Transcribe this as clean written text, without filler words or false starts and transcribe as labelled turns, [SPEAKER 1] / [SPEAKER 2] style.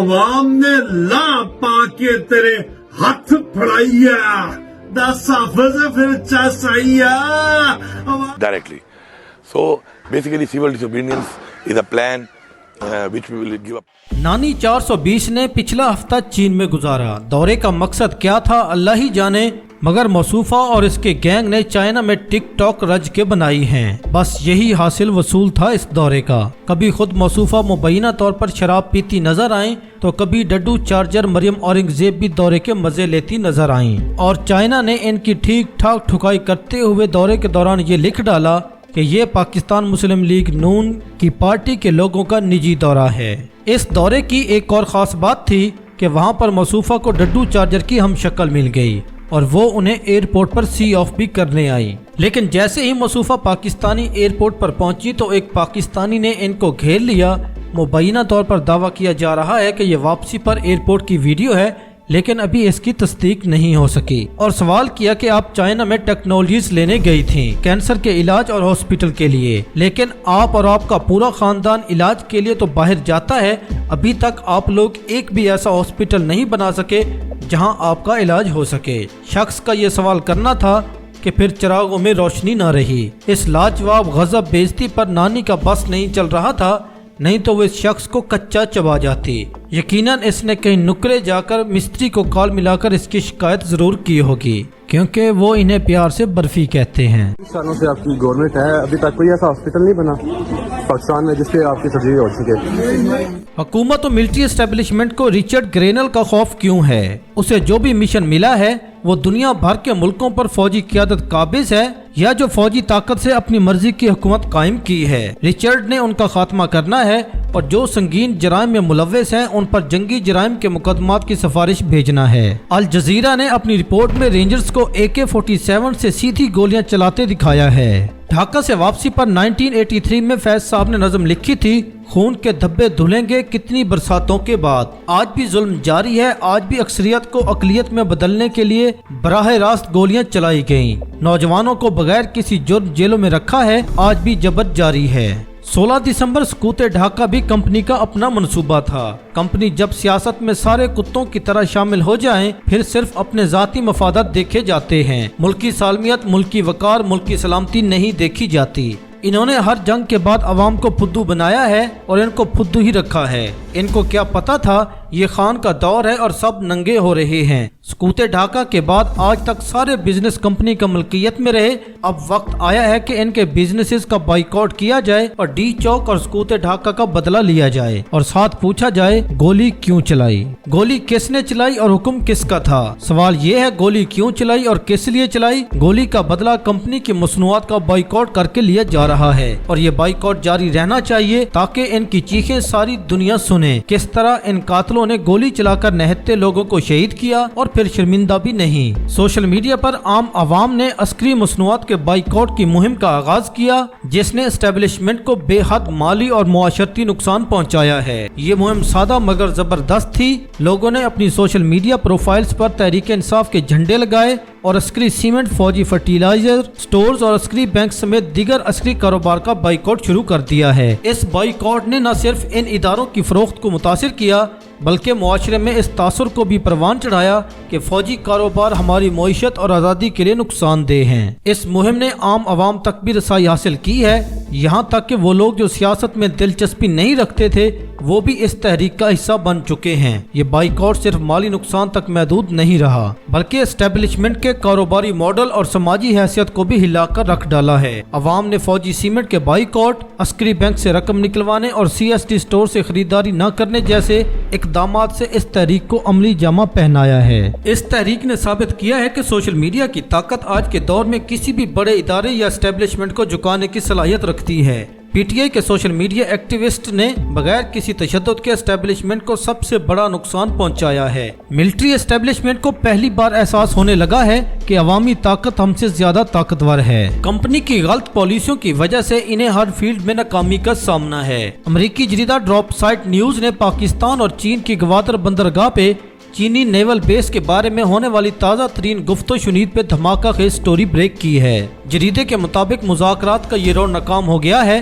[SPEAKER 1] عوام نے لا پا کے تیرے ہاتھ پھڑائی دس حافظ پھر چس آئی
[SPEAKER 2] directly. So basically civil disobedience is a plan which we will give up.
[SPEAKER 3] نانی 420 نے پچھلا ہفتہ چین میں گزارا. دورے کا مقصد کیا تھا اللہ ہی جانے، مگر موصوفہ اور اس کے گینگ نے چائنا میں ٹک ٹاک رج کے بنائی ہیں. بس یہی حاصل وصول تھا اس دورے کا. کبھی خود موصوفہ مبینہ طور پر شراب پیتی نظر آئیں تو کبھی ڈڈو چارجر مریم اورنگزیب بھی دورے کے مزے لیتی نظر آئیں، اور چائنا نے ان کی ٹھیک ٹھاک ٹھکائی کرتے ہوئے دورے کے دوران یہ لکھ ڈالا کہ یہ پاکستان مسلم لیگ نون کی پارٹی کے لوگوں کا نجی دورہ ہے. اس دورے کی ایک اور خاص بات تھی کہ وہاں پر موصوفہ کو ڈڈو چارجر کی ہم شکل مل گئی اور وہ انہیں ایئرپورٹ پر سی آف بھی کرنے آئی. لیکن جیسے ہی موصوفہ پاکستانی ایئرپورٹ پر پہنچی تو ایک پاکستانی نے ان کو گھیر لیا. مبینہ طور پر دعویٰ کیا جا رہا ہے کہ یہ واپسی پر ایئرپورٹ کی ویڈیو ہے، لیکن ابھی اس کی تصدیق نہیں ہو سکی. اور سوال کیا کہ آپ چائنا میں ٹیکنالوجیز لینے گئی تھیں کینسر کے علاج اور ہاسپٹل کے لیے، لیکن آپ اور آپ کا پورا خاندان علاج کے لیے تو باہر جاتا ہے، ابھی تک آپ لوگ ایک بھی ایسا ہاسپٹل نہیں بنا سکے جہاں آپ کا علاج ہو سکے. شخص کا یہ سوال کرنا تھا کہ پھر چراغوں میں روشنی نہ رہی. اس لاجواب غضب بےعزتی پر نانی کا بس نہیں چل رہا تھا، نہیں تو وہ اس شخص کو کچا چبا جاتی. یقیناً اس نے کہیں نکرے جا کر مستری کو کال ملا کر اس کی شکایت ضرور کی ہوگی، کیونکہ وہ انہیں پیار سے برفی کہتے ہیں.
[SPEAKER 4] سالوں سے آپ کی گورنمنٹ ہے، ابھی تک کوئی ایسا ہاسپٹل نہیں بنا پاکستان میں جس سے آپ کی سرجری ہو سکے.
[SPEAKER 3] حکومت و ملٹری اسٹیبلشمنٹ کو رچرڈ گرینل کا خوف کیوں ہے؟ اسے جو بھی مشن ملا ہے وہ دنیا بھر کے ملکوں پر فوجی قیادت قابض ہے یا جو فوجی طاقت سے اپنی مرضی کی حکومت قائم کی ہے. رچرڈ نے ان کا خاتمہ کرنا ہے اور جو سنگین جرائم میں ملوث ہیں ان پر جنگی جرائم کے مقدمات کی سفارش بھیجنا ہے. الجزیرہ نے اپنی رپورٹ میں رینجرز کو AK-47 سے سیدھی گولیاں چلاتے دکھایا ہے. ڈھاکہ سے واپسی پر 1983 میں فیض صاحب نے نظم لکھی تھی، خون کے دھبے دھلیں گے کتنی برساتوں کے بعد. آج بھی ظلم جاری ہے، آج بھی اکثریت کو اقلیت میں بدلنے کے لیے براہ راست گولیاں چلائی گئیں. نوجوانوں کو بغیر کسی جرم جیلوں میں رکھا ہے، آج بھی جبر جاری ہے. 16 دسمبر سکوت ڈھاکہ بھی کمپنی کا اپنا منصوبہ تھا. کمپنی جب سیاست میں سارے کتوں کی طرح شامل ہو جائیں پھر صرف اپنے ذاتی مفادات دیکھے جاتے ہیں، ملکی سالمیت، ملکی وقار، ملکی سلامتی نہیں دیکھی جاتی. انہوں نے ہر جنگ کے بعد عوام کو پھدو بنایا ہے اور ان کو پھدو ہی رکھا ہے. ان کو کیا پتا تھا یہ خان کا دور ہے اور سب ننگے ہو رہے ہیں. سکوت ڈھاکہ کے بعد آج تک سارے بزنس کمپنی کا ملکیت میں رہے. اب وقت آیا ہے کہ ان کے بزنسز کا بائیکاٹ کیا جائے اور ڈی چوک اور سکوت ڈھاکہ کا بدلہ لیا جائے اور ساتھ پوچھا جائے گولی کیوں چلائی، گولی کس نے چلائی اور حکم کس کا تھا. سوال یہ ہے گولی کیوں چلائی اور کس لیے چلائی. گولی کا بدلہ کمپنی کی مصنوعات کا بائیکاٹ کر کے لیا جا رہا ہے اور یہ بائیکاٹ جاری رہنا چاہیے تاکہ ان کی چیخیں ساری دنیا سنے. کس طرح ان قاتلوں نے گولی چلا کر نہتے لوگوں کو شہید کیا اور پھر شرمندہ بھی نہیں. سوشل میڈیا پر عام عوام نے عسکری مصنوعات کے بائیکاٹ کی مہم کا آغاز کیا جس نے اسٹیبلشمنٹ کو بے حد مالی اور معاشرتی نقصان پہنچایا ہے. یہ مہم سادہ مگر زبردست تھی. لوگوں نے اپنی سوشل میڈیا پروفائلز پر تحریک انصاف کے جھنڈے لگائے اور عسکری سیمنٹ، فوجی فرٹیلائزر سٹورز اور عسکری بینک سمیت دیگر عسکری کاروبار کا بائیکاٹ شروع کر دیا ہے. اس بائیکاٹ نے نہ صرف ان اداروں کی فروخت کو متاثر کیا بلکہ معاشرے میں اس تاثر کو بھی پروان چڑھایا کہ فوجی کاروبار ہماری معیشت اور آزادی کے لیے نقصان دہ ہیں. اس مہم نے عام عوام تک بھی رسائی حاصل کی ہے، یہاں تک کہ وہ لوگ جو سیاست میں دلچسپی نہیں رکھتے تھے وہ بھی اس تحریک کا حصہ بن چکے ہیں. یہ بائیکاٹ صرف مالی نقصان تک محدود نہیں رہا بلکہ اسٹیبلشمنٹ کے کاروباری ماڈل اور سماجی حیثیت کو بھی ہلا کر رکھ ڈالا ہے. عوام نے فوجی سیمنٹ کے بائیکاٹ، عسکری بینک سے رقم نکلوانے اور CSD سٹور سے خریداری نہ کرنے جیسے اقدامات سے اس تحریک کو عملی جامہ پہنایا ہے. اس تحریک نے ثابت کیا ہے کہ سوشل میڈیا کی طاقت آج کے دور میں کسی بھی بڑے ادارے یا اسٹیبلشمنٹ کو جھکانے کی صلاحیت رکھتی ہے. PTI کے سوشل میڈیا ایکٹیوسٹ نے بغیر کسی تشدد کے اسٹیبلشمنٹ کو سب سے بڑا نقصان پہنچایا ہے. ملٹری اسٹیبلشمنٹ کو پہلی بار احساس ہونے لگا ہے کہ عوامی طاقت ہم سے زیادہ طاقتور ہے. کمپنی کی غلط پالیسیوں کی وجہ سے انہیں ہر فیلڈ میں ناکامی کا سامنا ہے. امریکی جریدہ ڈراپ سائٹ نیوز نے پاکستان اور چین کی گوادر بندرگاہ پہ چینی نیول بیس کے بارے میں ہونے والی تازہ ترین گفت و شنید پہ دھماکہ خیز سٹوری بریک کی ہے. جریدے کے مطابق مذاکرات کا یہ راؤنڈ ناکام ہو گیا ہے